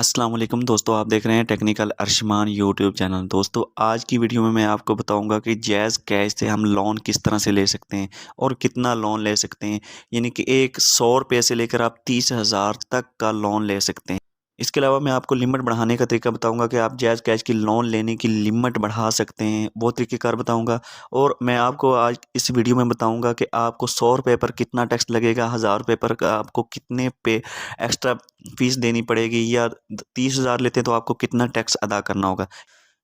अस्सलाम वालेकुम दोस्तों, आप देख रहे हैं टेक्निकल अर्शमान यूट्यूब चैनल। दोस्तों आज की वीडियो में मैं आपको बताऊंगा कि जैज़ कैश से हम लोन किस तरह से ले सकते हैं और कितना लोन ले सकते हैं। यानी कि एक 100 रुपये से लेकर आप 30,000 तक का लोन ले सकते हैं। इसके अलावा मैं आपको लिमिट बढ़ाने का तरीका बताऊंगा कि आप जैज़ कैश की लोन लेने की लिमिट बढ़ा सकते हैं, वो तरीक़ेकार बताऊंगा। और मैं आपको आज इस वीडियो में बताऊंगा कि आपको 100 रुपये पर कितना टैक्स लगेगा, 1000 रुपये पर आपको कितने पे एक्स्ट्रा फ़ीस देनी पड़ेगी, या 30,000 लेते हैं तो आपको कितना टैक्स अदा करना होगा।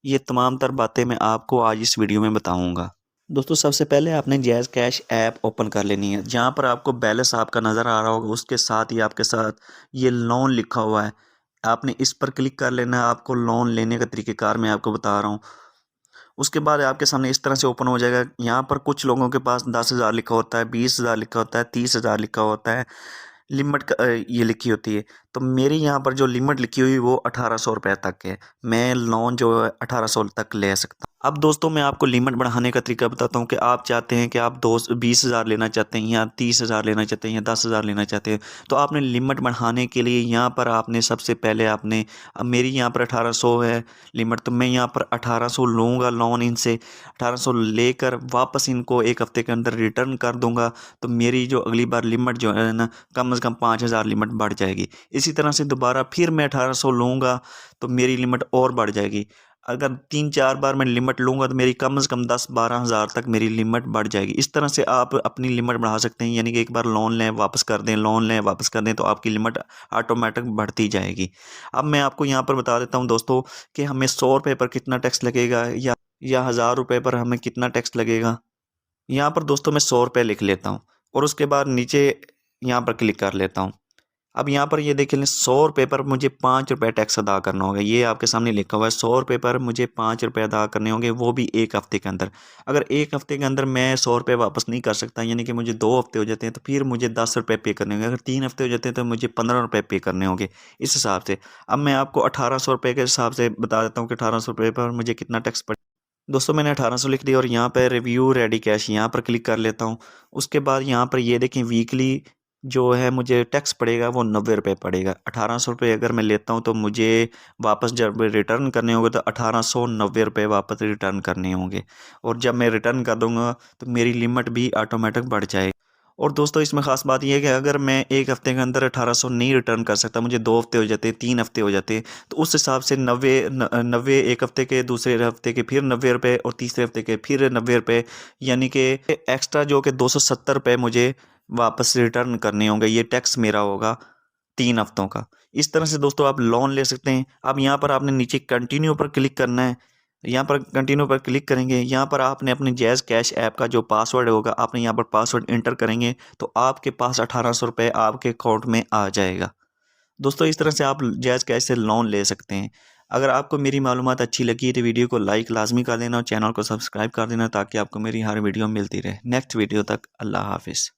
ये तमाम तर बातें मैं आपको आज इस वीडियो में बताऊंगा। दोस्तों सबसे पहले आपने जैज़ कैश ऐप ओपन कर लेनी है। जहाँ पर आपको बैलेंस आपका नज़र आ रहा होगा उसके साथ ही आपके साथ ये लोन लिखा हुआ है, आपने इस पर क्लिक कर लेना है। आपको लोन लेने का तरीक़ेकार मैं आपको बता रहा हूँ। उसके बाद आपके सामने इस तरह से ओपन हो जाएगा। यहाँ पर कुछ लोगों के पास 10,000 लिखा होता है, 20,000 लिखा होता है, 30,000 लिखा होता है, लिमिट ये लिखी होती है। तो मेरी यहाँ पर जो लिमिट लिखी हुई वो 1800 रुपये तक है। मैं लोन जो है 1800 तक ले सकता हूँ। अब दोस्तों मैं आपको लिमिट बढ़ाने का तरीका बताता हूँ कि आप चाहते हैं कि आप 20,000 लेना चाहते हैं, या 30,000 लेना चाहते हैं, या 10,000 लेना चाहते हैं। तो आपने लिमिट बढ़ाने के लिए यहाँ पर आपने सबसे पहले आपने, अब मेरी यहाँ पर 1800 है लिमिट, तो मैं यहाँ पर 1800 लूँगा लोन इनसे। 1800 लेकर वापस इनको एक हफ़्ते के अंदर रिटर्न कर दूँगा। तो मेरी जो अगली बार लिमिट जो है ना, कम से कम 5,000 लिमिट बढ़ जाएगी। इसी तरह से दोबारा फिर मैं 1800 लूँगा तो मेरी लिमिट और बढ़ जाएगी। अगर 3-4 बार मैं लिमिट लूँगा तो मेरी कम से कम 10-12 हज़ार तक मेरी लिमिट बढ़ जाएगी। इस तरह से आप अपनी लिमिट बढ़ा सकते हैं। यानी कि एक बार लोन लें वापस कर दें, लोन लें वापस कर दें, तो आपकी लिमिट ऑटोमेटिक बढ़ती जाएगी। अब मैं आपको यहाँ पर बता देता हूँ दोस्तों कि हमें 100 रुपये पर कितना टैक्स लगेगा, या 1000 रुपये पर हमें कितना टैक्स लगेगा। यहाँ पर दोस्तों मैं 100 रुपये लिख लेता हूँ और उसके बाद नीचे यहाँ पर क्लिक कर लेता हूँ। अब यहाँ पर ये देख लें, 100 रुपये पर मुझे 5 रुपये टैक्स अदा करना होगा। ये आपके सामने लिखा हुआ है, 100 रुपये पर मुझे 5 रुपये अदा करने होंगे, वो भी एक हफ़्ते के अंदर। अगर एक हफ़्ते के अंदर मैं 100 रुपये वापस नहीं कर सकता, यानी कि मुझे 2 हफ़्ते हो जाते हैं, तो फिर मुझे 10 रुपये पे करने होंगे। अगर 3 हफ़्ते हो जाते हैं तो मुझे 15 रुपये पे करने होंगे, इस हिसाब से। अब मैं आपको 1800 रुपये के हिसाब से बता देता हूँ कि 1800 रुपये पर मुझे कितना टैक्स पड़े। दोस्तों मैंने 1800 लिख दिया और यहाँ पे रिव्यू रेडी कैश यहाँ पर क्लिक कर लेता हूँ। उसके बाद यहाँ पर ये देखें, वीकली जो है मुझे टैक्स पड़ेगा वो 90 रुपये पड़ेगा। 1800 रुपये अगर मैं लेता हूँ तो मुझे वापस जब रिटर्न करने होंगे तो 1890 रुपये वापस रिटर्न करने होंगे। और जब मैं रिटर्न कर दूँगा तो मेरी लिमिट भी ऑटोमेटिक बढ़ जाएगी। और दोस्तों इसमें ख़ास बात यह है कि अगर मैं एक हफ़्ते के अंदर 1800 नहीं रिटर्न कर सकता, मुझे 2 हफ़्ते हो जाते हैं, 3 हफ़्ते हो जाते हैं, तो उस हिसाब से 90 एक हफ़्ते के, दूसरे हफ़्ते के फिर 90 रुपये, और तीसरे हफ़्ते के फिर 90 रुपये, यानी कि एक्स्ट्रा जो कि 270 रुपये मुझे वापस रिटर्न करने होंगे। ये टैक्स मेरा होगा 3 हफ़्तों का। इस तरह से दोस्तों आप लोन ले सकते हैं। अब यहाँ पर आपने नीचे कंटिन्यू पर क्लिक करना है। यहाँ पर कंटिन्यू पर क्लिक करेंगे, यहाँ पर आपने अपने जैज़ कैश ऐप का जो पासवर्ड होगा, आपने यहाँ पर पासवर्ड इंटर करेंगे तो आपके पास 1800 रुपये आपके अकाउंट में आ जाएगा। दोस्तों इस तरह से आप जैज़ कैश से लोन ले सकते हैं। अगर आपको मेरी मालूमात अच्छी लगी तो वीडियो को लाइक लाजमी कर देना और चैनल को सब्सक्राइब कर देना, ताकि आपको मेरी हर वीडियो मिलती रहे। नेक्स्ट वीडियो तक अल्लाह हाफिज़।